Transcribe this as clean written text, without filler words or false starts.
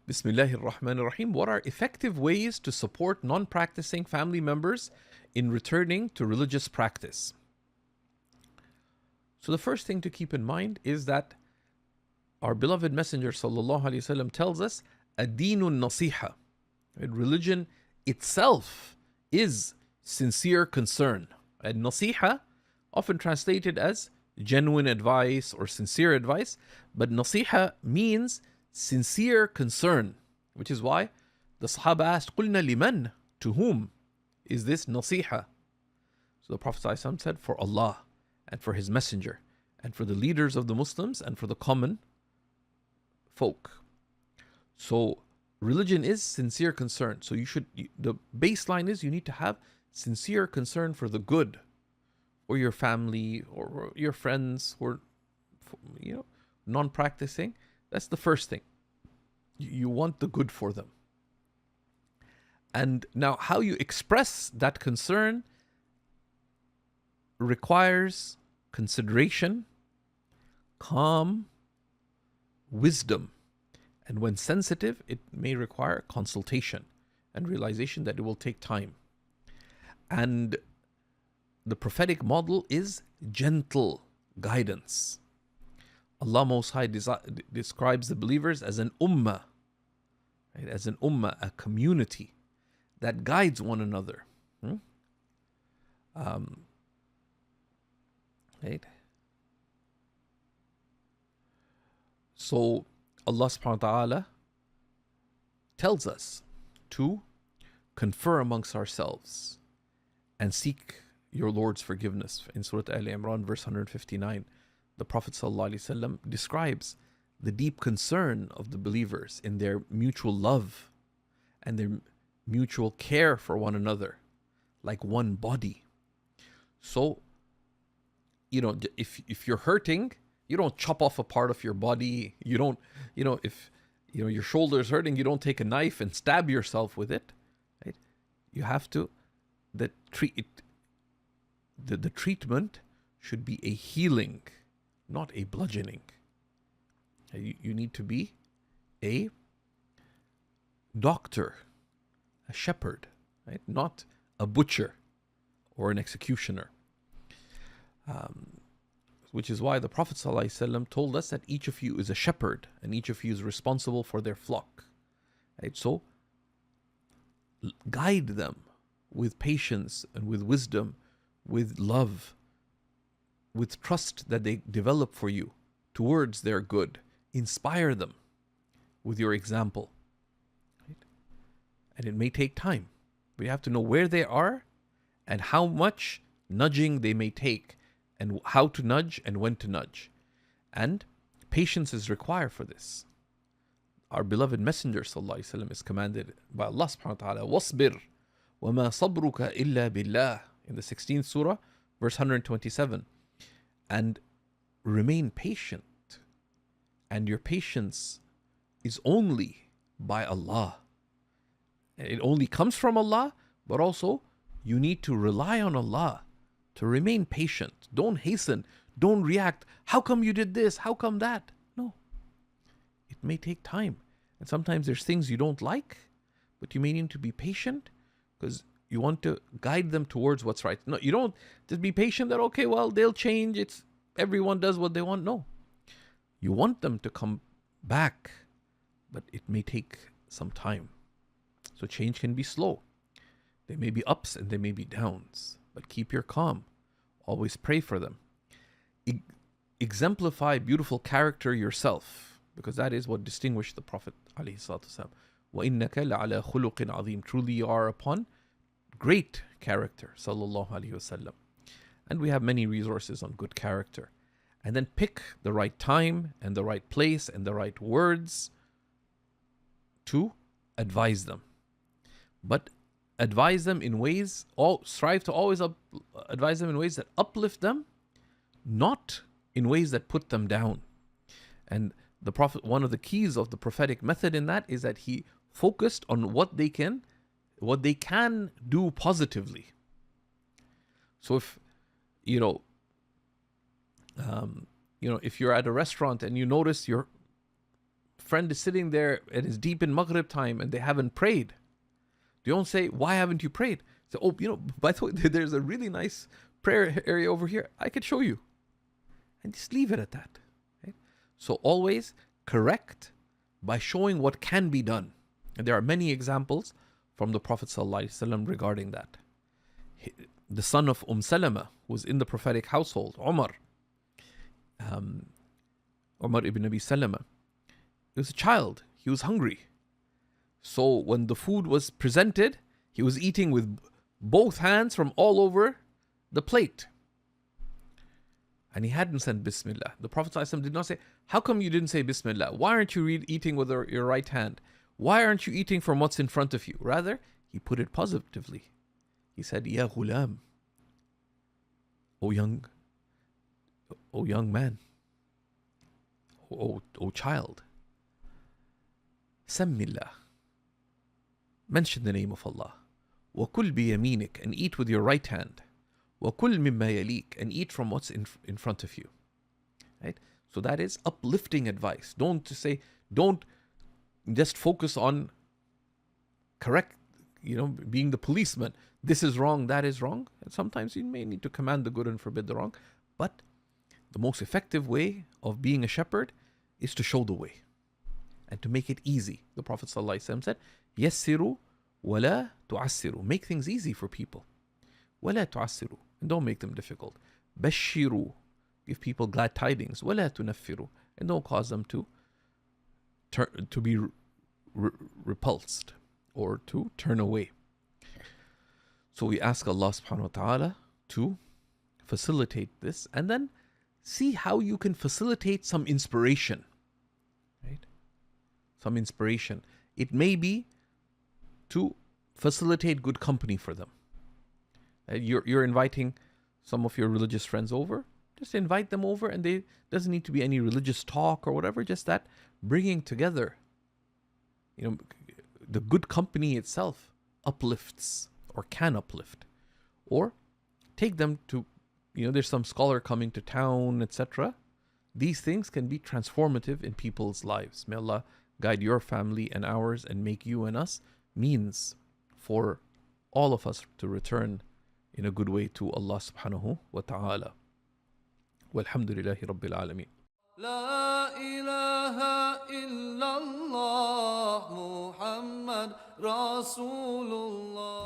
Bismillahir Rahmanir Rahim. What are effective ways to support non-practicing family members in returning to religious practice? So the first thing to keep in mind is that our beloved Messenger sallallahu alaihi wasallam tells us, "Adinun nasiha." Religion itself is sincere concern. And nasiha, often translated as genuine advice or sincere advice, but nasiha means sincere concern, which is why the Sahaba asked, "Qulna liman?" To whom is this nasiha? So the Prophet ﷺ said, for Allah and for His Messenger and for the leaders of the Muslims and for the common folk. So religion is sincere concern. So the baseline is you need to have sincere concern for the good, or your family, or your friends who are, non-practicing. That's the first thing. You want the good for them. And now how you express that concern requires consideration, calm, wisdom. And when sensitive, it may require consultation and realization that it will take time. And the prophetic model is gentle guidance. Allah Most High describes the believers as an ummah, right? As an ummah, a community that guides one another. Right? So Allah subhanahu wa ta'ala tells us to confer amongst ourselves and seek your Lord's forgiveness. In Surah Al Imran, verse 159, the Prophet ﷺ describes the deep concern of the believers in their mutual love and their mutual care for one another, like one body. So, if you're hurting, you don't chop off a part of your body. You don't, if your shoulder is hurting, you don't take a knife and stab yourself with it. Right? You have to, the treatment should be a healing, not a bludgeoning. You need to be a doctor, a shepherd, right? Not a butcher or an executioner. Which is why the Prophet ﷺ told us that each of you is a shepherd and each of you is responsible for their flock. Right? So guide them with patience and with wisdom, with love, with trust that they develop for you towards their good. Inspire them with your example. Right? And it may take time, but you have to know where they are and how much nudging they may take, and how to nudge and when to nudge. And patience is required for this. Our beloved Messenger ﷺ is commanded by Allah subhanahu wa ta'ala, وَاصْبِرْ وَمَا صَبْرُكَ إِلَّا بِاللَّهِ, in the 16th surah, verse 127. And remain patient. And your patience is only by Allah. It only comes from Allah, but also you need to rely on Allah to remain patient. Don't hasten. Don't react. How come you did this? How come that? No. It may take time. And sometimes there's things you don't like, but you may need to be patient because you want to guide them towards what's right. No, you don't just be patient that, okay, well, they'll change. Everyone does what they want. No. You want them to come back, but it may take some time. So change can be slow. There may be ups and there may be downs, but keep your calm. Always pray for them. Exemplify beautiful character yourself, because that is what distinguished the Prophet ﷺ. وَإِنَّكَ لَعَلَى خُلُقٍ عَظِيمٍ. Truly you are upon great character, sallallahu alaihi wasallam. And we have many resources on good character. And then pick the right time and the right place and the right words to advise them. But advise them in ways, strive to always advise them in ways that uplift them, not in ways that put them down. And the Prophet, one of the keys of the prophetic method in that is that he focused on what they can do positively. So if if you're at a restaurant and you notice your friend is sitting there and is deep in Maghrib time and they haven't prayed, you don't say, why haven't you prayed? So, oh, by the way, there's a really nice prayer area over here. I could show you. And just leave it at that. Right? So always correct by showing what can be done. And there are many examples from the Prophet ﷺ regarding that. The son of Salama, who was in the prophetic household, Umar ibn Abi Salama, he was a child. He was hungry. So when the food was presented, he was eating with both hands from all over the plate. And he hadn't said Bismillah. The Prophet ﷺ did not say, how come you didn't say Bismillah? Why aren't you eating with your right hand? Why aren't you eating from what's in front of you? Rather, he put it positively. He said, Ya ghulam, O young man, O child, Sammillah, mention the name of Allah. وَكُلْ بِيَمِينِكَ, and eat with your right hand. وَكُلْ مِمَّا يَلِيكَ, and eat from what's in front of you. Right? So that is uplifting advice. Don't just focus on correct, being the policeman. This is wrong, that is wrong. And sometimes you may need to command the good and forbid the wrong. But the most effective way of being a shepherd is to show the way and to make it easy. The Prophet ﷺ said, يَسِّرُوا وَلَا تُعَسِّرُوا, make things easy for people. وَلَا تُعَسِّرُوا, and don't make them difficult. بَشِّرُوا, give people glad tidings. وَلَا تُنَفِّرُوا, and don't cause them to be repulsed or to turn away. So we ask Allah subhanahu wa ta'ala to facilitate this, and then see how you can facilitate some inspiration. Right? Some inspiration. It may be to facilitate good company for them. You're inviting some of your religious friends over. Just invite them over, and they doesn't need to be any religious talk or whatever. Just that bringing together, the good company itself uplifts or can uplift. Or take them to, there's some scholar coming to town, etc. These things can be transformative in people's lives. May Allah guide your family and ours and make you and us means for all of us to return in a good way to Allah subhanahu wa ta'ala. Walhamdulillahi Rabbil Alameen. La ilaha illallah Muhammad Rasulullah.